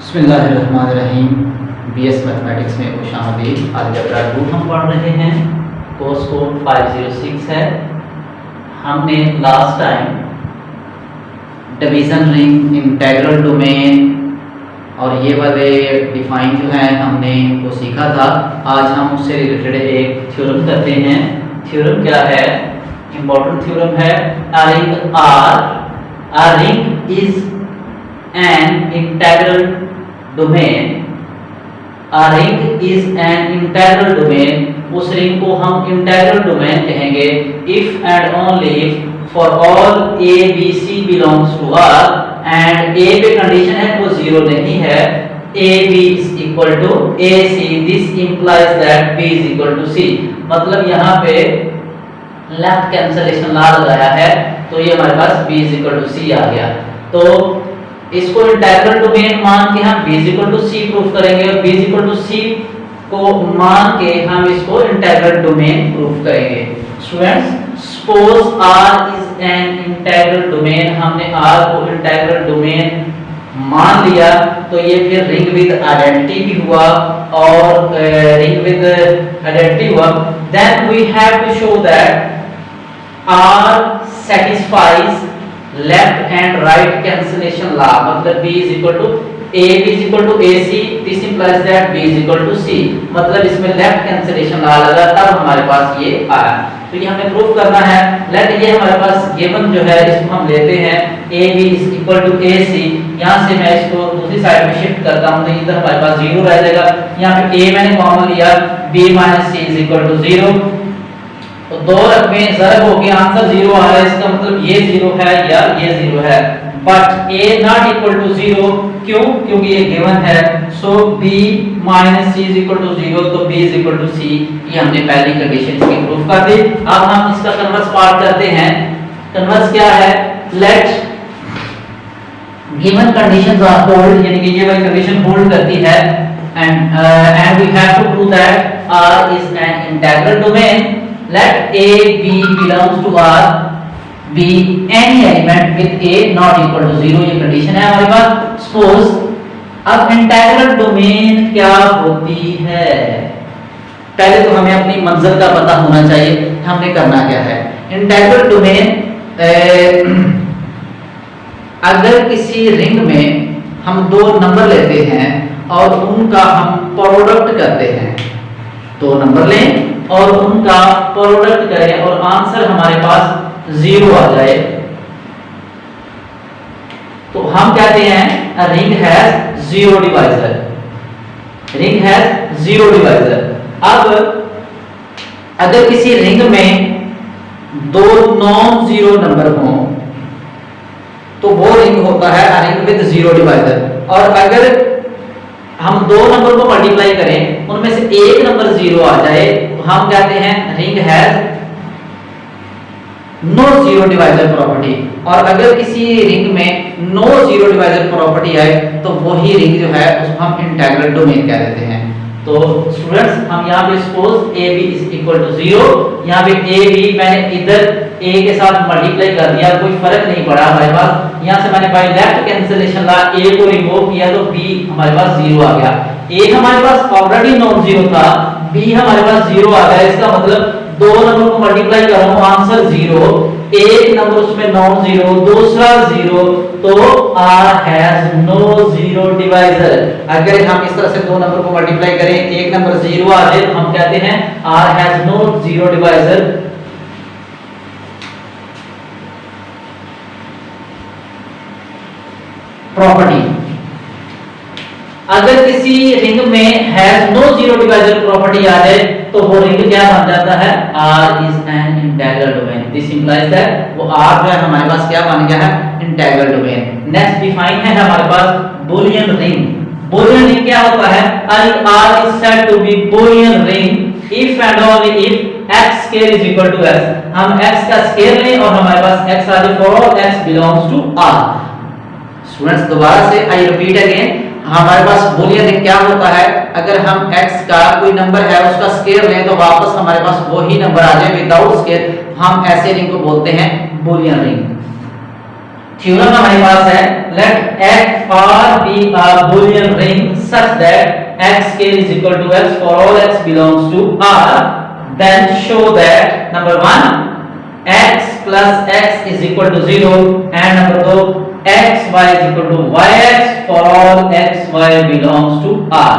बिस्मिल्लाहिर्रहमानिर्रहीम। BS mathematics में खुशामदीद। Algebra 2 हम पढ़ रहे हैं। कोर्स कोड 506 है। हमने last time division ring, integral domain और ये वाले डिफाइन जो है हमने वो सीखा था। आज हम उससे रिलेटेड एक थ्योरम करते हैं। थ्योरम क्या है? इम्पोर्टेंट थ्योरम है। A ring is an integral domain। A ring is an integral domain। उस रिंग को हम इंटीग्रल डोमेन कहेंगे if and only if for all a b c belongs to R and a पे condition है वो zero नहीं है, a b is equal to a c, this implies that b is equal to c। मतलब यहाँ पे left cancellation law लगाया है तो ये हमारे पास b is equal to c आ गया। तो इसको इंटीग्रल डोमेन मान के हम b is equal to c proof करेंगे और b is equal to c को मान के हम इसको इंटीग्रल डोमेन प्रूफ करेंगे। Students, suppose R is an integral domain। हमने R को इंटीग्रल डोमेन मान लिया तो ये फिर रिंग विद आइडेंटिटी भी हुआ और रिंग विद आइडेंटिटी हुआ। Then we have to show that R satisfies left and right cancellation law। मतलब b is equal to AC, this implies that b is equal to c। मतलब इसमें left cancellation law लगा तब हमारे पास ये आया। तो ये हमें प्रूफ करना है। लेट ये हमारे पास गिवन जो है इसको हम लेते हैं AB is equal to AC। यहाँ से मैं इसको दूसरी साइड में शिफ्ट करता हूँ तो इधर हमारे पास 0 रह जाएगा। यहाँ पे A मैंने कॉमन लिया, B minus C is equal to 0। तो दो रकमें ज़रब हो गए, आंसर 0 आ रहा है। इसका मतलब ये 0 है या ये 0 है। But A not equal to 0, क्यों? क्योंकि ये गिवन है। सो B minus C is equal to 0, तो B is equal to C। ये हमने पहली कंडीशन इसकी प्रूफ कर दी। अब हम इसका कन्वर्स पार्ट करते हैं। कन्वर्स क्या है? Let given conditions are hold, यानी कि ये वाली कंडीशन होल्ड करती है and we have to prove that R is an integral domain। Let A B belongs to R, B any element with A not equal to 0। ये condition है हमारे पास। Suppose अब इंटीग्रल डोमेन क्या होती है? पहले तो हमें अपनी मंजिल का पता होना चाहिए। हमने करना क्या है? इंटीग्रल डोमेन, अगर किसी रिंग में हम दो नंबर लेते हैं और उनका हम प्रोडक्ट करते हैं, दो नंबर लें और उनका प्रोडक्ट करें और आंसर हमारे पास 0 आ जाए तो हम कहते हैं ring has zero divisor. Ring has zero divisor. अब अगर किसी रिंग में दो नॉन जीरो नंबर हों तो वो रिंग होता है रिंग विद जीरो डिवाइजर। और अगर हम दो नंबर को मल्टीप्लाई करें उनमें से एक नंबर 0 आ जाए तो हम कहते हैं ring has no zero divisor property. और अगर किसी रिंग में नो जीरो डिवाइजर प्रॉपर्टी है तो वही रिंग जो है उसको हम इंटीग्रल डोमेन कह देते हैं। तो स्टूडेंट्स, हम यहाँ पे suppose AB is equal to 0, यहाँ पे AB मैंने इधर A के साथ मल्टीप्लाई कर दिया, कोई फर्क नहीं पड़ा हमारे पास। यहाँ से मैंने by left cancellation law A को रिमूव किया तो B हमारे पास 0 आ गया। A हमारे पास ऑलरेडी नॉन जीरो था, B हमारे पास 0 आ गया। इसका मतलब दो नंबर को मल्टीप्लाई कर रहा हूँ, आंसर 0, एक नंबर उसमें नॉन जीरो, दूसरा 0, तो R has no zero divisor. अगर हम इस तरह से दो नंबर को मल्टीप्लाई करें, एक नंबर 0 आ जाए तो हम कहते हैं R has no zero divisor. Property, अगर किसी रिंग में has no zero divisor property आ जाए तो वो रिंग क्या बन जाता है? R is an integral domain। This implies that वो R जो है हमारे पास क्या बन गया है? Integral domain. नेक्स्ट डिफाइन है हमारे पास बूलियन रिंग। बूलियन रिंग क्या होता है? R is said to be boolean ring if and only if x square is equal to x। हम x का स्क्वायर लें और हमारे पास x आ जाए for all x belongs to R। Students, दोबारा से आई रिपीट अगेन, हमारे पास बूलियन रिंग क्या होता है? अगर हम x का कोई नंबर है उसका स्क्वायर लें तो वापस हमारे पास वही नंबर आ जाए विदाउट स्क्वायर, हम ऐसे रिंग को बोलते हैं बूलियन रिंग। थ्योरम हमारे पास है let x r be a boolean ring such that x square is equal to x for all x belongs to r, then show that number 1 x plus x is equal to 0 and number 2 x y is equal to yx for all x y belongs to r।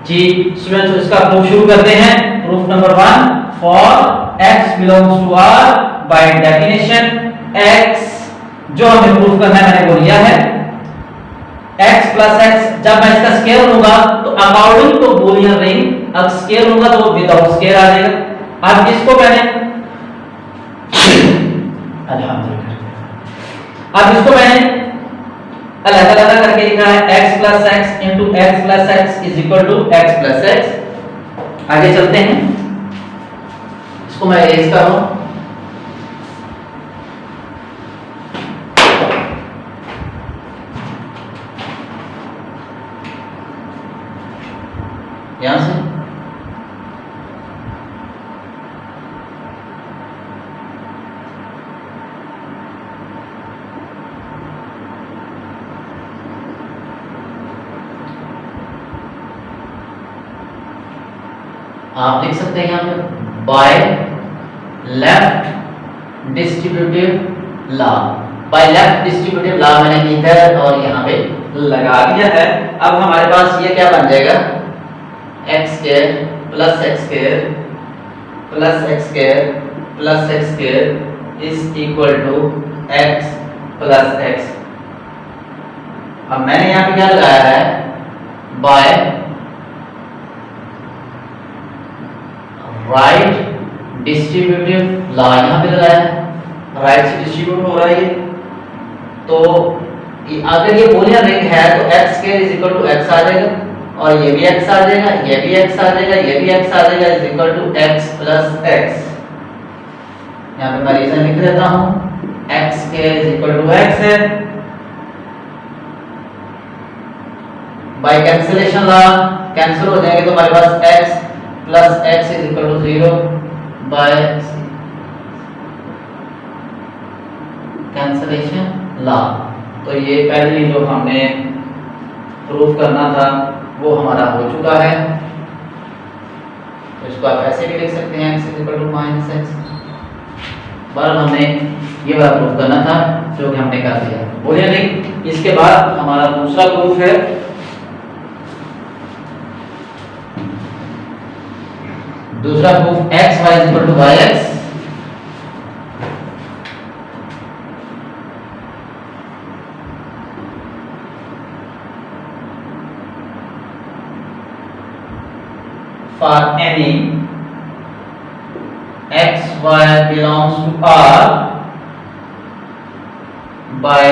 जी students, इसका proof शुरू करते हैं। Proof number 1 for x belongs to r by definition x जो हमें proof करना है मैंने वो लिया है x प्लस x, जब मैं इसका स्क्वायर लूंगा तो अकॉर्डिंग टू बूलियन रिंग अब स्क्वायर लूंगा तो विदाउट स्क्वायर आ जाएगा। अब इसको मैंने अल्हम्दुलिल्लाह, अब इसको मैंने अलग अलग करके लिखा है x plus x into x plus x is equal to x plus x. आगे चलते हैं, इसको मैं इरेज कर रहा हूं। यहां से आप लिख सकते हैं यहां पे bye left distributive law. Bye left distributive law मैंने इधर और यहां पे लगा दिया है। अब हमारे पास ये क्या बन जाएगा x square plus x square plus x square plus x square is equal to x plus x. अब मैंने यहां पे क्या लगाया है बाय राइट डिस्ट्रीब्यूटिव लॉ, यहां पे लगाया है राइट से डिस्ट्रीब्यूट हो रहा है ये। तो अगर ये बूलियन रिंग है तो x square is equal to x आ जाएगा और ये भी x आ जाएगा, ये भी x आ जाएगा, ये भी x आ जाएगा is equal to x plus x। यहां पे मैं रीजन लिख देता हूं x square is equal to x है। बाय कैंसिलेशन लॉ कैंसिल हो जाएंगे तो हमारे पास x plus x is equal to 0 by cancellation law. तो ये पहले जो हमने प्रूफ करना था वो हमारा हो चुका है। तो इसको आप ऐसे भी लिख सकते हैं x is equal to minus x। पर हमने ये वाला प्रूफ करना था जो कि हमने कर दिया। बोलिए नहीं, इसके बाद हमारा दूसरा प्रूफ है दूसरा proof x y is equal to yx। For any x y belongs to R by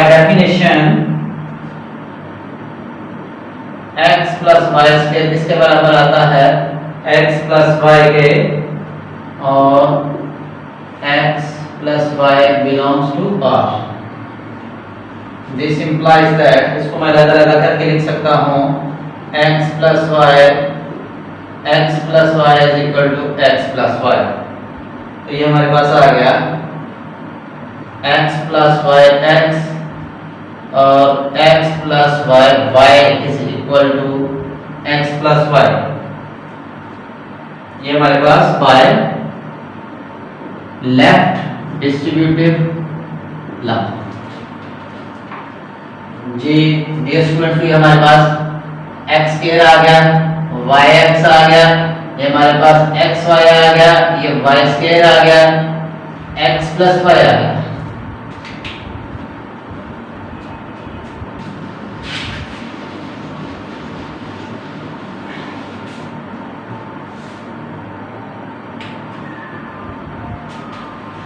definition x plus y square किसके बराबर आता है x प्लस y के और x plus y belongs to R। This implies that, इसको मैं लगा लगा करके लिख सकता हूँ x plus y is equal to x plus y। तो ये हमारे पास आ गया x प्लस y x और x plus y is equal to x plus y। ये हमारे पास बाय लेफ्ट डिस्ट्रीब्यूटिव लॉ। जी डियर स्टूडेंट्स, ये हमारे पास x स्क्वायर आ गया, yx आ गया, ये हमारे पास xy आ गया, ये y स्क्वायर आ गया, x प्लस y आ गया।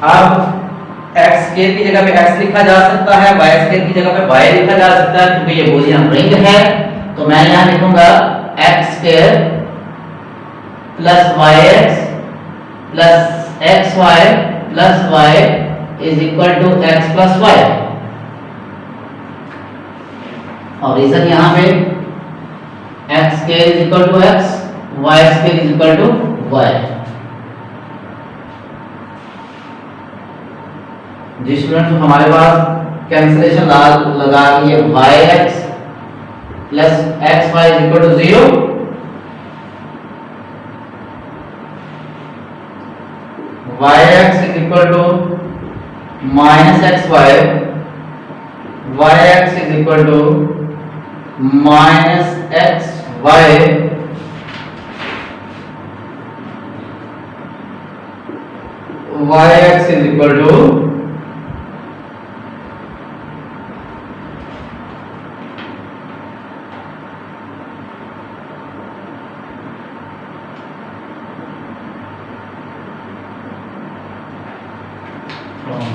अब x स्क्वायर की जगह पे x लिखा जा सकता है, y स्क्वायर की जगह पे y लिखा जा सकता है क्योंकि ये बूलियन रिंग है। तो मैं यहां लिखूंगा x square plus yx plus xy plus y is equal to x plus y। और रीजन यहां पे x square is equal to x, y square is equal to y। जी स्टूडेंट्स, हमारे पास कैंसलेशन लगा कि ये yx plus xy is equal to 0, yx is equal to minus xy, yx is equal to minus xy, yx is equal to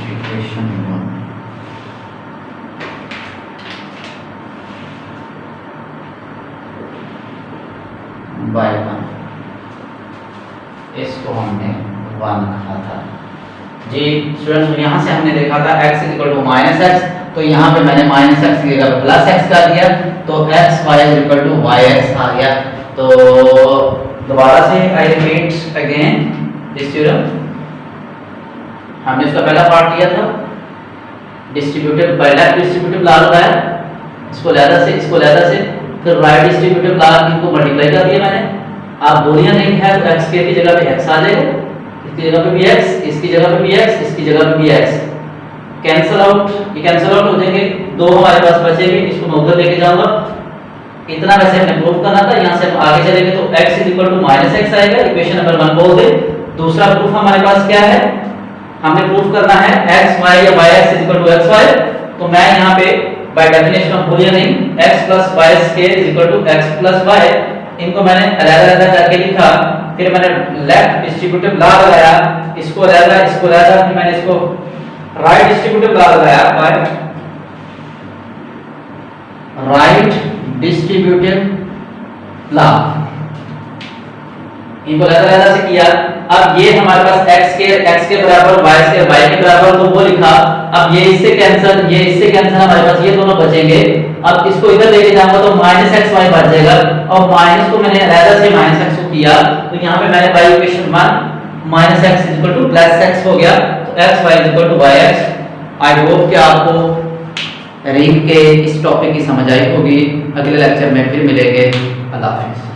equation 1 by 1, इसको हमने 1 कहा था। जी स्टूडेंट्स, यहाँ से हमने देखा था x is equal to minus x, तो यहाँ पे मैंने माइनस एक्स की जगह प्लस एक्स कर दिया, तो x y is equal to y x आ गया। तो दोबारा से I repeat again this theorem. हमने इसका पहला पार्ट लिया था, डिस्ट्रीब्यूटिव पहला डिस्ट्रीब्यूटिव लॉ लगाया, इसको लैदा से फिर राइट डिस्ट्रीब्यूटिव लॉ इनको मल्टीप्लाई कर दिया मैंने। आप बोलियां नहीं है तो x की जगह पे x आ जाएगा, इसकी जगह पे भी x, इसकी जगह पे भी x, इसकी जगह पे भी x, कैंसिल आउट, ये कैंसिल आउट हो जाएंगे, दो हमारे पास बचेंगे, इसको मैं उधर लेके जाऊंगा। इतना वैसे हमने प्रूव करना था, यहाँ से हम आगे चलेंगे तो x is equal to minus x आएगा, इक्वेशन नंबर 1 बोल दे। दूसरा प्रूफ हमारे पास क्या है, हमने प्रूफ करना है x y या y x is equal to x y, तो मैं यहाँ पे बाय डेफिनेशन ऑफ भूलिए नहीं, x plus y square is equal to x plus y, इनको मैंने अलग-अलग करके लिखा, फिर मैंने लेफ्ट डिस्ट्रीब्यूटिव लॉ लगाया, इसको अलग, फिर मैंने इसको राइट डिस्ट्रीब्यूटिव लॉ लगाया बाय राइट डिस्ट्रीब्यूटिव लॉ, इनको अलग से किया। अब ये हमारे पास x के बराबर y के बराबर, तो वो लिखा। अब ये इससे कैंसिल हमारे पास ये दोनों बचेंगे। अब इसको इधर लेके जाऊंगा तो माइनस एक्स वाई बच जाएगा, और माइनस को मैंने अलग से माइनस एक्स को किया, तो यहाँ पे मैंने by equation 1 minus x is equal to plus x हो गया, तो x y is equal to y x. I hope कि आपको रिंग के इस टॉपिक की समझ आई होगी। अगले लेक्चर में फिर मिलेंगे। अल्लाह हाफिज़।